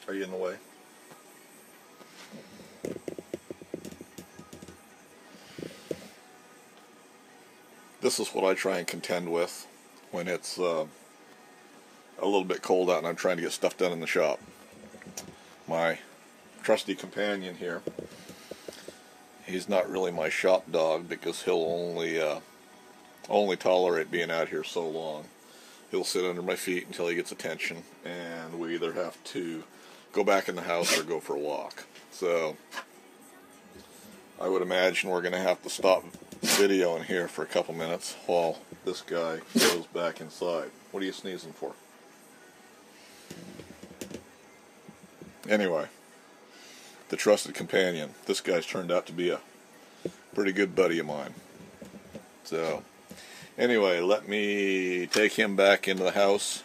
Are you in the way? This is what I try and contend with when it's a little bit cold out and I'm trying to get stuff done in the shop. My trusty companion here, he's not really my shop dog because he'll only tolerate being out here so long. He'll sit under my feet until he gets attention, and we either have to go back in the house or go for a walk. So I would imagine we're going to have to stop video in here for a couple minutes while this guy goes back inside. What are you sneezing for? Anyway, the trusted companion. This guy's turned out to be a pretty good buddy of mine. So anyway, let me take him back into the house.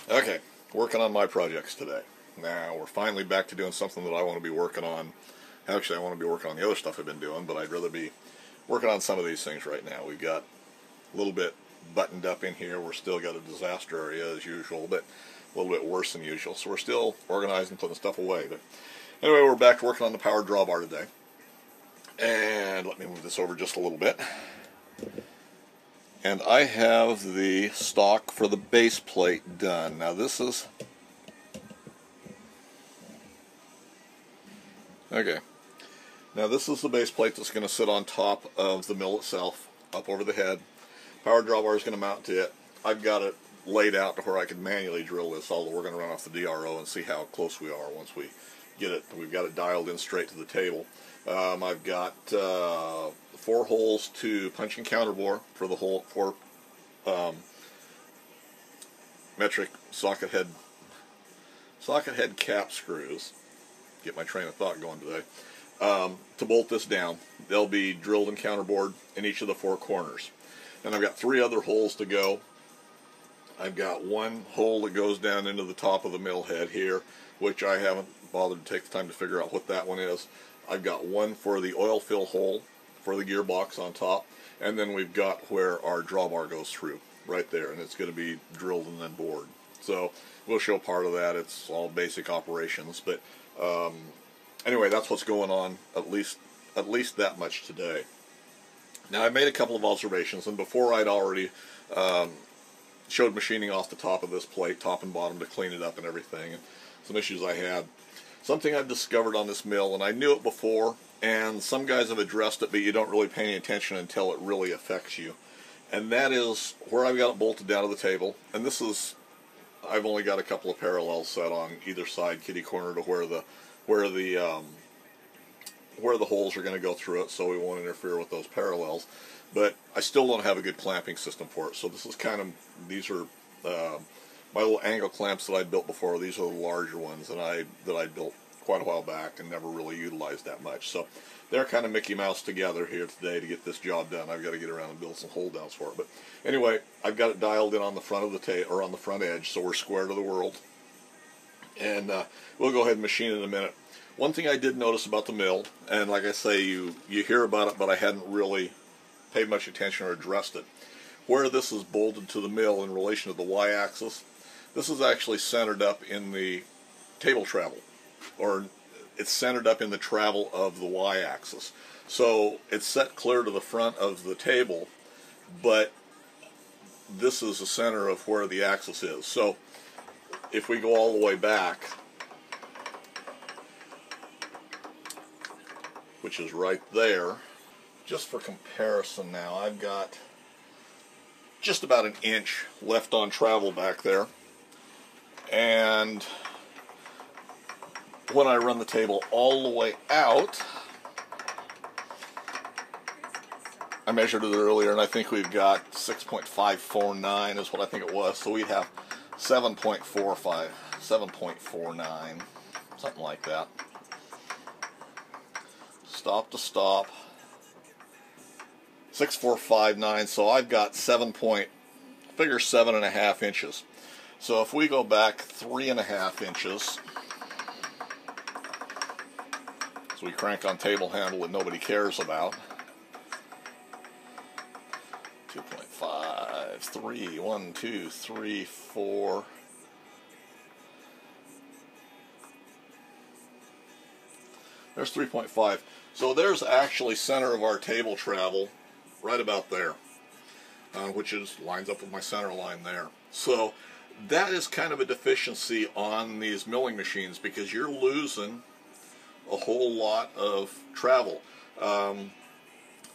Okay, working on my projects today. Now, we're finally back to doing something that I want to be working on. Actually, I want to be working on the other stuff I've been doing, but I'd rather be working on some of these things right now. We've got a little bit buttoned up in here. We're still got a disaster area as usual, but a little bit worse than usual. So we're still organizing, putting stuff away. But anyway, we're back to working on the power drawbar today. And let me move this over just a little bit. And I have the stock for the base plate done. Now this is... Okay. Now this is the base plate that's going to sit on top of the mill itself, up over the head. Power drawbar is going to mount to it. I've got it laid out to where I can manually drill this, although we're going to run off the DRO and see how close we are once we get it. We've got it dialed in straight to the table. I've got 4 holes to punch and counter bore for the whole 4 metric socket head cap screws. Get my train of thought going today. To bolt this down. They'll be drilled and counterbored in each of the 4 corners. And I've got 3 other holes to go. I've got 1 hole that goes down into the top of the mill head here, which I haven't bothered to take the time to figure out what that one is. I've got 1 for the oil fill hole for the gearbox on top, and then we've got where our drawbar goes through, right there, and it's going to be drilled and then bored. So we'll show part of that. It's all basic operations, but anyway, that's what's going on, at least that much today. Now, I made a couple of observations, and before I'd already showed machining off the top of this plate, top and bottom, to clean it up and everything, and some issues I had. Something I've discovered on this mill, and I knew it before, and some guys have addressed it, but you don't really pay any attention until it really affects you. And that is where I've got it bolted down to the table, and this is, I've only got a couple of parallels set on either side, kitty corner, to where the holes are going to go through it, so we won't interfere with those parallels. But I still don't have a good clamping system for it. So this is kind of, these are my little angle clamps that I built before. These are the larger ones that I built quite a while back and never really utilized that much. So they're kind of Mickey Mouse together here today to get this job done. I've got to get around and build some hold downs for it. But anyway, I've got it dialed in on the front of the on the front edge, so we're square to the world. And we'll go ahead and machine it in a minute. One thing I did notice about the mill, and like I say, you hear about it, but I hadn't really paid much attention or addressed it. Where this is bolted to the mill in relation to the y-axis, this is actually centered up in the table travel, or it's centered up in the travel of the y-axis. So it's set clear to the front of the table, but this is the center of where the axis is. So if we go all the way back, which is right there, just for comparison now, I've got just about an inch left on travel back there. And when I run the table all the way out, I measured it earlier, and I think we've got 6.549 is what I think it was. So we'd have 7.45, 7.49, something like that. Stop to stop, 6.459. So I've got 7.5 inches. So if we go back 3.5 inches, so we crank on table handle that nobody cares about. 2.5, 3, 1, 2, 3, 4. There's 3.5. So there's actually center of our table travel right about there, which lines up with my center line there. So that is kind of a deficiency on these milling machines because you're losing a whole lot of travel.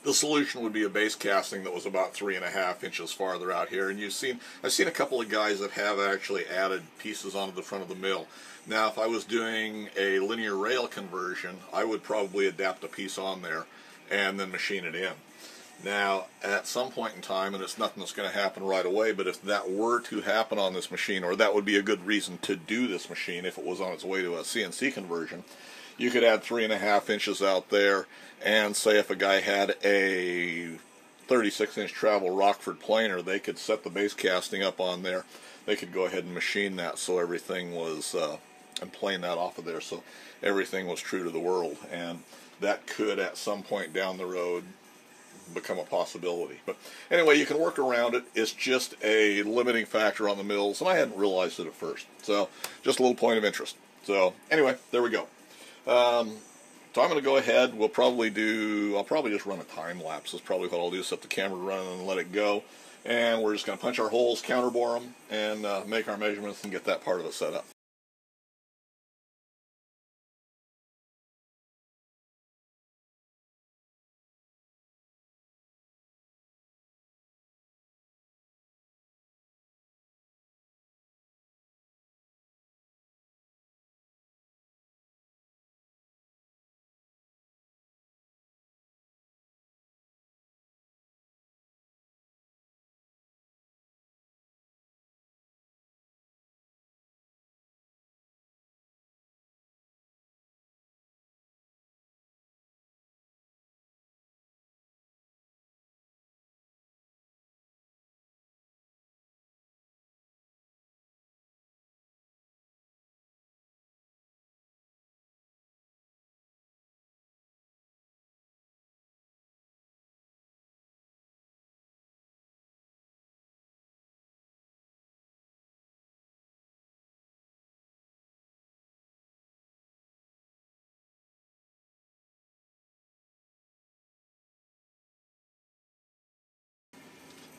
The solution would be a base casting that was about 3.5 inches farther out here, and I've seen a couple of guys that have actually added pieces onto the front of the mill. Now, if I was doing a linear rail conversion, I would probably adapt a piece on there and then machine it in. Now, at some point in time, and it's nothing that's going to happen right away, but if that were to happen on this machine, or that would be a good reason to do this machine if it was on its way to a CNC conversion, you could add 3.5 inches out there, and say if a guy had a 36-inch travel Rockford planer, they could set the base casting up on there. They could go ahead and machine that so everything was, and plane that off of there so everything was true to the world. And that could, at some point down the road, become a possibility. But anyway, you can work around it. It's just a limiting factor on the mills, and I hadn't realized it at first. So just a little point of interest. So anyway, there we go. So I'm going to go ahead. I'll probably just run a time lapse. That's probably what I'll do. Set the camera running and let it go. And we're just going to punch our holes, counterbore them, and make our measurements and get that part of it set up.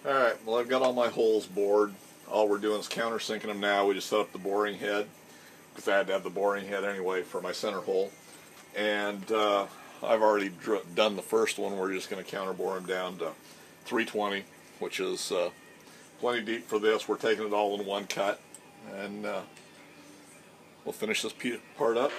Alright, well I've got all my holes bored. All we're doing is countersinking them now. We just set up the boring head, because I had to have the boring head anyway for my center hole. And I've already done the first one. We're just going to counterbore them down to 320, which is plenty deep for this. We're taking it all in one cut, and we'll finish this part up.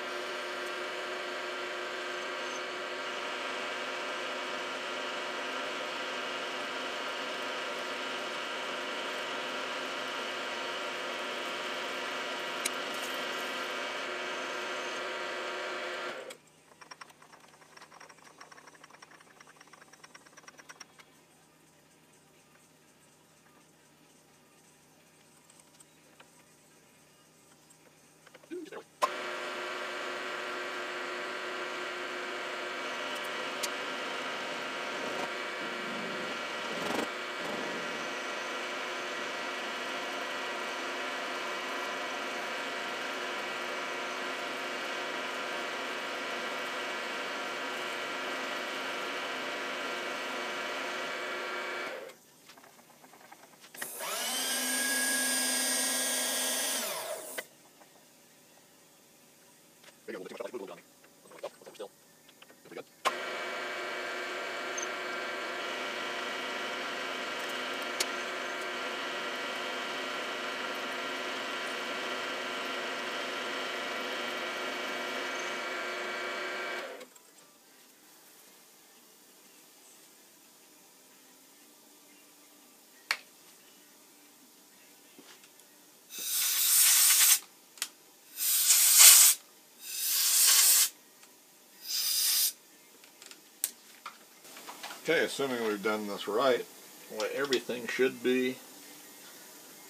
Okay, assuming we've done this right, well, everything should be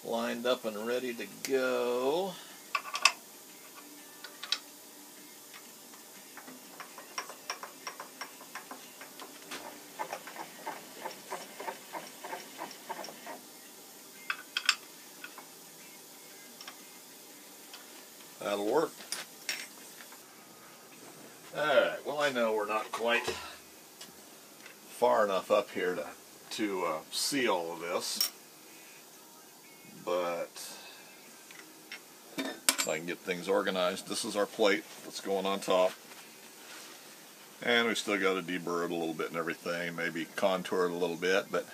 lined up and ready to go. That'll work. Alright, well, I know we're not quite far enough up here to see all of this, but if I can get things organized. This is our plate that's going on top, and we still got to deburr it a little bit and everything, maybe contour it a little bit, but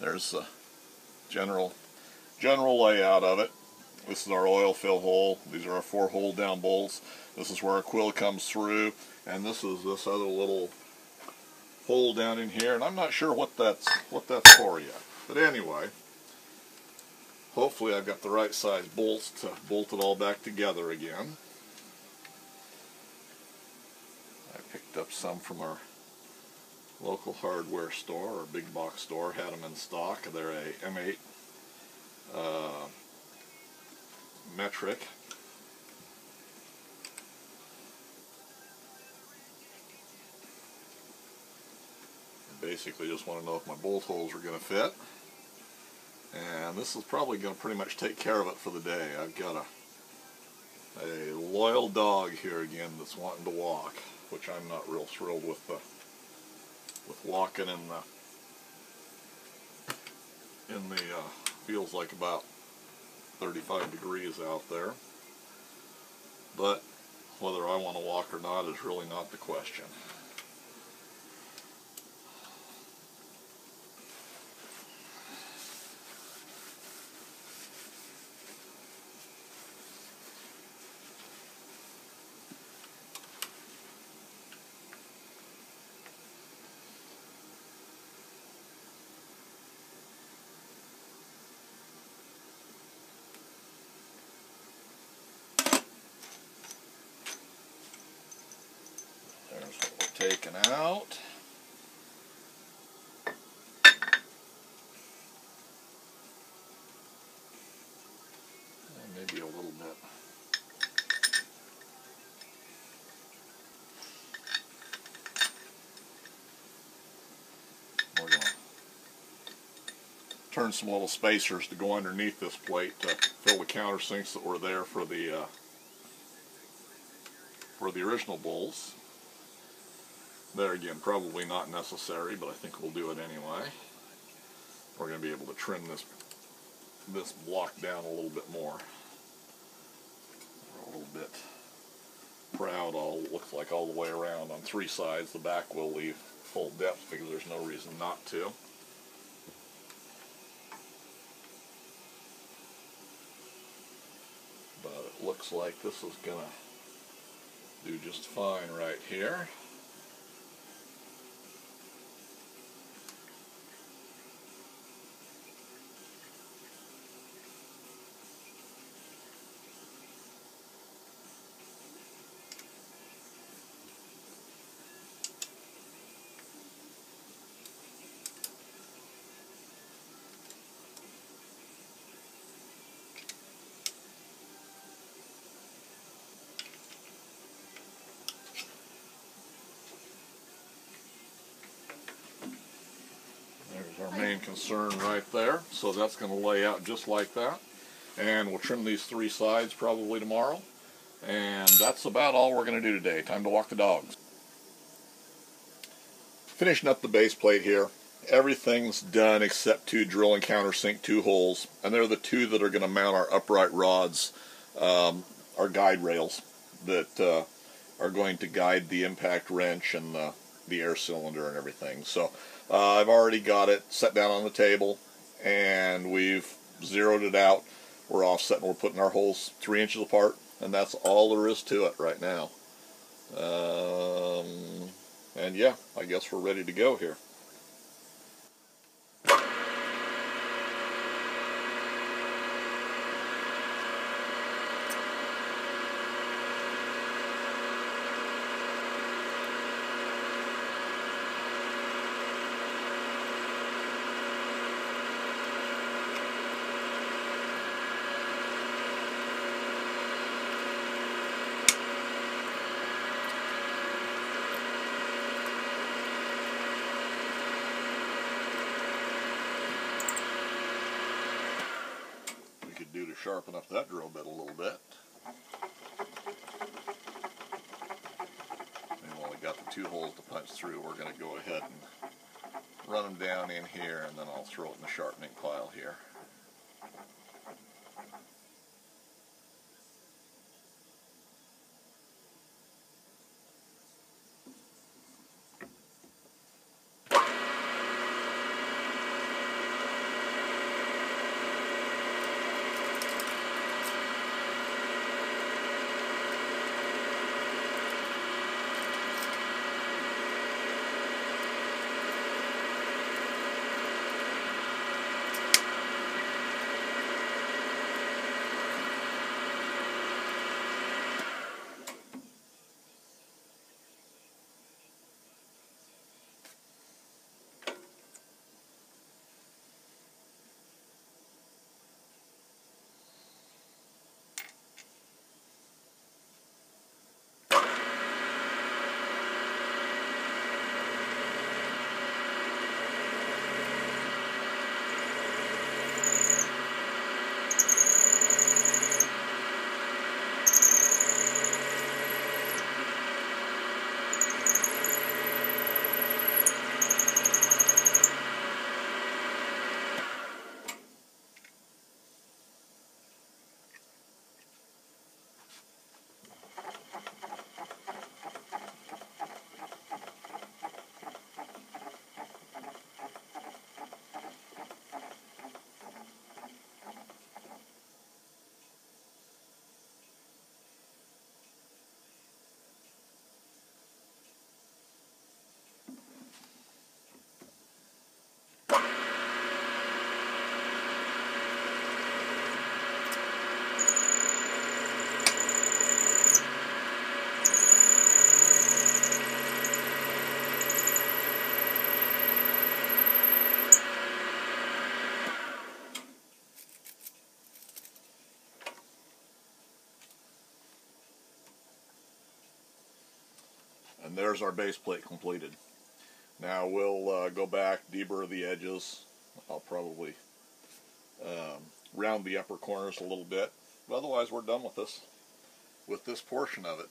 there's a general layout of it. This is our oil fill hole. These are our 4 hole down bolts. This is where our quill comes through, and this is this other little hole down in here, and I'm not sure what that's for yet. But anyway, hopefully I've got the right size bolts to bolt it all back together again. I picked up some from our local hardware store, or big box store, had them in stock. They're a M8 metric. Basically just want to know if my bolt holes are going to fit, and this is probably going to pretty much take care of it for the day. I've got a loyal dog here again that's wanting to walk, which I'm not real thrilled with walking in the feels like about 35 degrees out there, but whether I want to walk or not is really not the question. Taken out. And maybe a little bit. We're going to turn some little spacers to go underneath this plate to fill the countersinks that were there for the original bolts. There again, probably not necessary, but I think we'll do it anyway. We're going to be able to trim this block down a little bit more. We're a little bit proud, looks like all the way around on 3 sides. The back will leave full depth because there's no reason not to. But it looks like this is going to do just fine right here. Our main concern right there, so that's going to lay out just like that, and we'll trim these 3 sides probably tomorrow, and that's about all we're going to do today. Time to walk the dogs. Finishing up the base plate here. Everything's done except 2 drill and countersink 2 holes, and they're the 2 that are going to mount our upright rods, our guide rails that are going to guide the impact wrench and the air cylinder and everything. So I've already got it set down on the table, and we've zeroed it out. We're offset, and we're putting our holes 3 inches apart, and that's all there is to it right now. And yeah, I guess we're ready to go here. Sharpen up that drill bit a little bit. 2 holes to punch through, we're going to go ahead and run them down in here, and then I'll throw it in the sharpening pile here. And there's our base plate completed. Now we'll go back, deburr the edges. I'll probably round the upper corners a little bit. But otherwise we're done with this portion of it.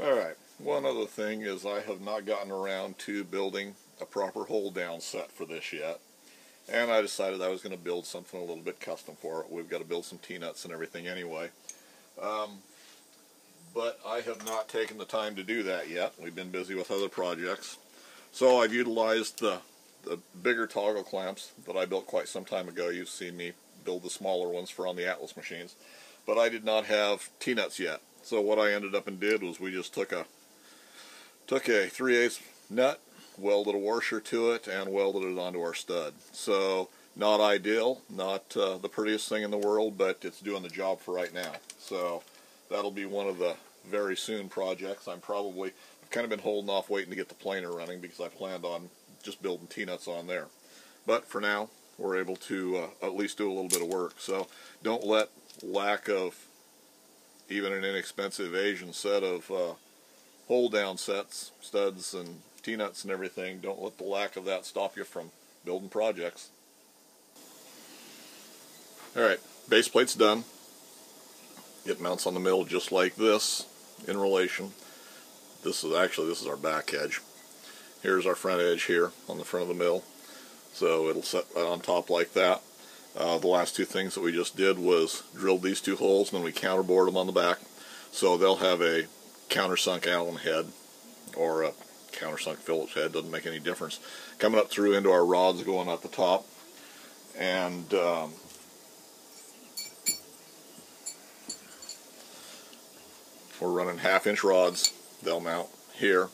Alright, one other thing is I have not gotten around to building a proper hold down set for this yet. And I decided I was going to build something a little bit custom for it. We've got to build some T-nuts and everything anyway. But I have not taken the time to do that yet. We've been busy with other projects. So I've utilized the bigger toggle clamps that I built quite some time ago. You've seen me build the smaller ones for on the Atlas machines. But I did not have T-nuts yet. So what I ended up and did was we just took a 3/8 nut, welded a washer to it, and welded it onto our stud. So not ideal, not the prettiest thing in the world, but it's doing the job for right now. So that'll be one of the very soon projects. I've kind of been holding off waiting to get the planer running because I planned on just building T-nuts on there. But for now, we're able to at least do a little bit of work. So don't let lack of even an inexpensive Asian set of hold-down sets, studs and T-nuts and everything, don't let the lack of that stop you from building projects. Alright, base plate's done. It mounts on the mill just like this in relation. This is our back edge. Here's our front edge here on the front of the mill. So it'll set right on top like that. The last two things that we just did was drill these two holes and then we counterbored them on the back. So they'll have a countersunk Allen head or a countersunk Phillips head, doesn't make any difference, coming up through into our rods going at the top. And we're running 1/2-inch rods. They'll mount here,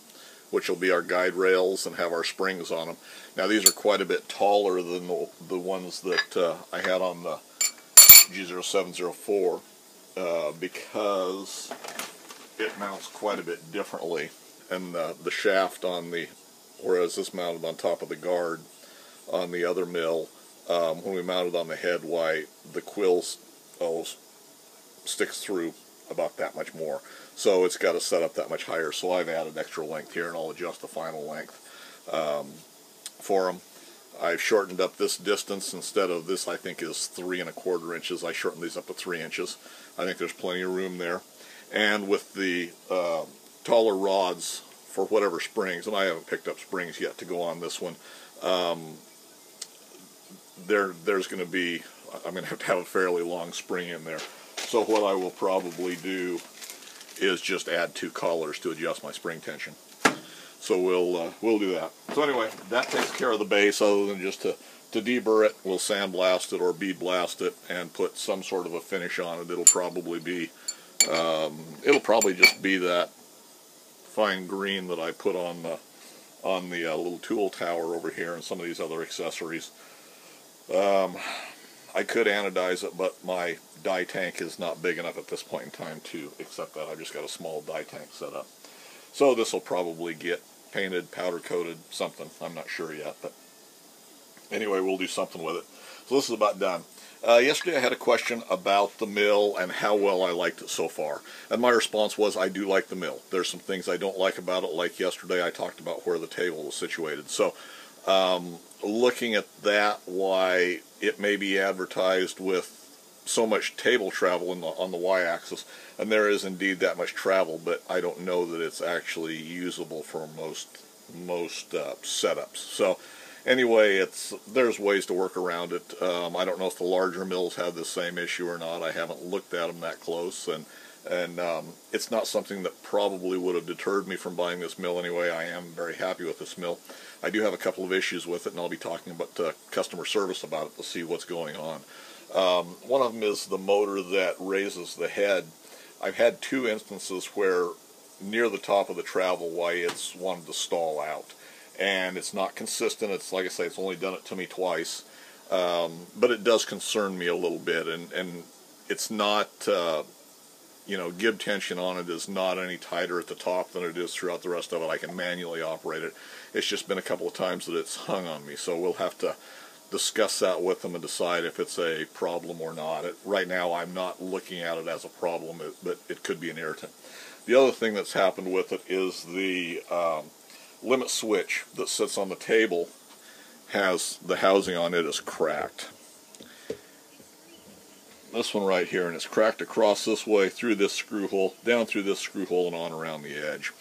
which will be our guide rails and have our springs on them. Now these are quite a bit taller than the ones that I had on the G0704 because it mounts quite a bit differently, and the shaft on the, whereas this mounted on top of the guard on the other mill, when we mounted on the head, why the quill sticks through about that much more, so it's got to set up that much higher. So I've added extra length here, and I'll adjust the final length for them. I've shortened up this distance. Instead of this, I think is 3 1/4 inches, I shortened these up to 3 inches. I think there's plenty of room there. And with the taller rods for whatever springs, and I haven't picked up springs yet to go on this one, there's going to be, I'm going to have a fairly long spring in there. So what I will probably do is just add 2 collars to adjust my spring tension. So we'll do that. So anyway, that takes care of the base. Other than just to deburr it, we'll sandblast it or bead blast it and put some sort of a finish on it. It'll probably just be that fine green that I put on the little tool tower over here and some of these other accessories. I could anodize it, but my dye tank is not big enough at this point in time to accept that. I've just got a small dye tank set up. So this will probably get painted, powder coated, something. I'm not sure yet, but anyway, we'll do something with it. So this is about done. Yesterday I had a question about the mill and how well I liked it so far. And my response was, I do like the mill. There's some things I don't like about it, like yesterday I talked about where the table was situated. So looking at that, why it may be advertised with so much table travel on the y-axis, and there is indeed that much travel, but I don't know that it's actually usable for most setups. So anyway, there's ways to work around it. I don't know if the larger mills have the same issue or not. I haven't looked at them that close, and it's not something that probably would have deterred me from buying this mill anyway. I am very happy with this mill. I do have a couple of issues with it, and I'll be talking about customer service about it to see what's going on. One of them is the motor that raises the head. I've had 2 instances where near the top of the travel, why it's wanted to stall out. And it's not consistent. It's like I say, it's only done it to me twice. But it does concern me a little bit. And it's not, gib tension on it is not any tighter at the top than it is throughout the rest of it. I can manually operate it. It's just been a couple of times that it's hung on me. So we'll have to discuss that with them and decide if it's a problem or not. Right now I'm not looking at it as a problem, but it could be an irritant. The other thing that's happened with it is the limit switch that sits on the table has the housing on it is cracked. This one right here, and it's cracked across this way, through this screw hole, down through this screw hole, and on around the edge.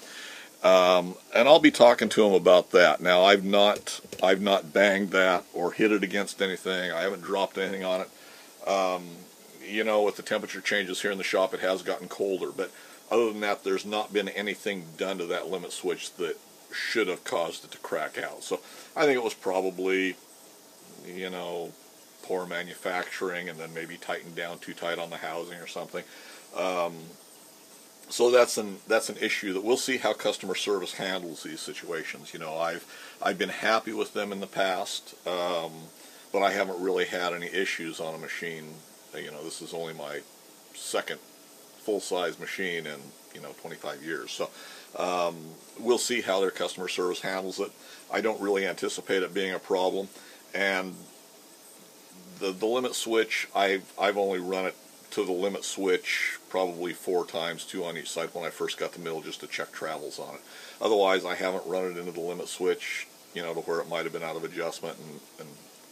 And I'll be talking to them about that. Now I've not banged that or hit it against anything. I haven't dropped anything on it. With the temperature changes here in the shop, it has gotten colder. But other than that, there's not been anything done to that limit switch that should have caused it to crack out. So I think it was probably, poor manufacturing, and then maybe tightened down too tight on the housing or something. So that's an issue that we'll see how customer service handles these situations. I've been happy with them in the past, but I haven't really had any issues on a machine. This is only my second full-size machine in 25 years. So we'll see how their customer service handles it. I don't really anticipate it being a problem. And the limit switch, I've only run it to the limit switch probably 4 times, 2 on each side when I first got the mill, just to check travels on it. Otherwise, I haven't run it into the limit switch, to where it might have been out of adjustment and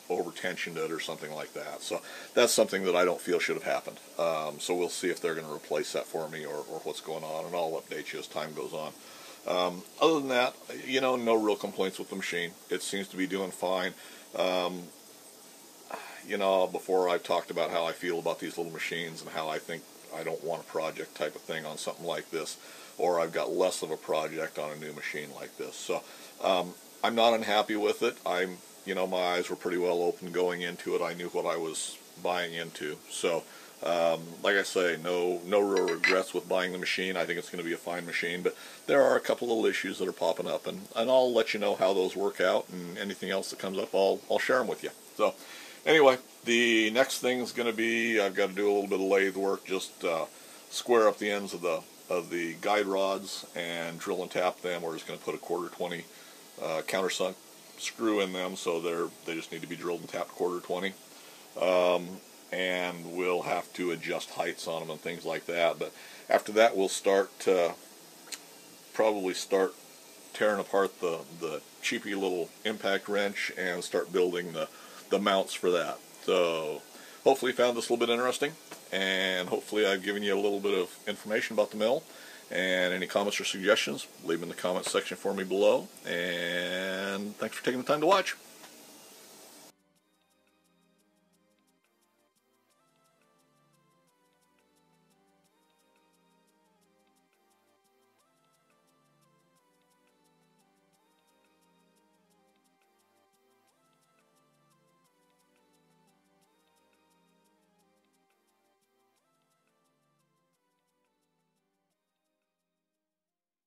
over-tensioned it or something like that. So that's something that I don't feel should have happened. So we'll see if they're going to replace that for me or what's going on, and I'll update you as time goes on. Other than that, no real complaints with the machine. It seems to be doing fine. Before I've talked about how I feel about these little machines and how I think I don't want a project type of thing on something like this, or I've got less of a project on a new machine like this. So I'm not unhappy with it. My eyes were pretty well open going into it. I knew what I was buying into. So Like I say, no real regrets with buying the machine. I think it's going to be a fine machine, but there are a couple little issues that are popping up, and I'll let you know how those work out, and anything else that comes up, I'll share them with you. So anyway, the next thing is going to be, I've got to do a little bit of lathe work, just square up the ends of the guide rods and drill and tap them. We're just going to put a 1/4 20 countersunk screw in them, so they just need to be drilled and tapped 1/4 20. And we'll have to adjust heights on them and things like that. But after that, we'll probably start tearing apart the cheapy little impact wrench and start building the mounts for that. So hopefully you found this a little bit interesting, and hopefully I've given you a little bit of information about the mill. And any comments or suggestions, leave them in the comments section for me below. And thanks for taking the time to watch.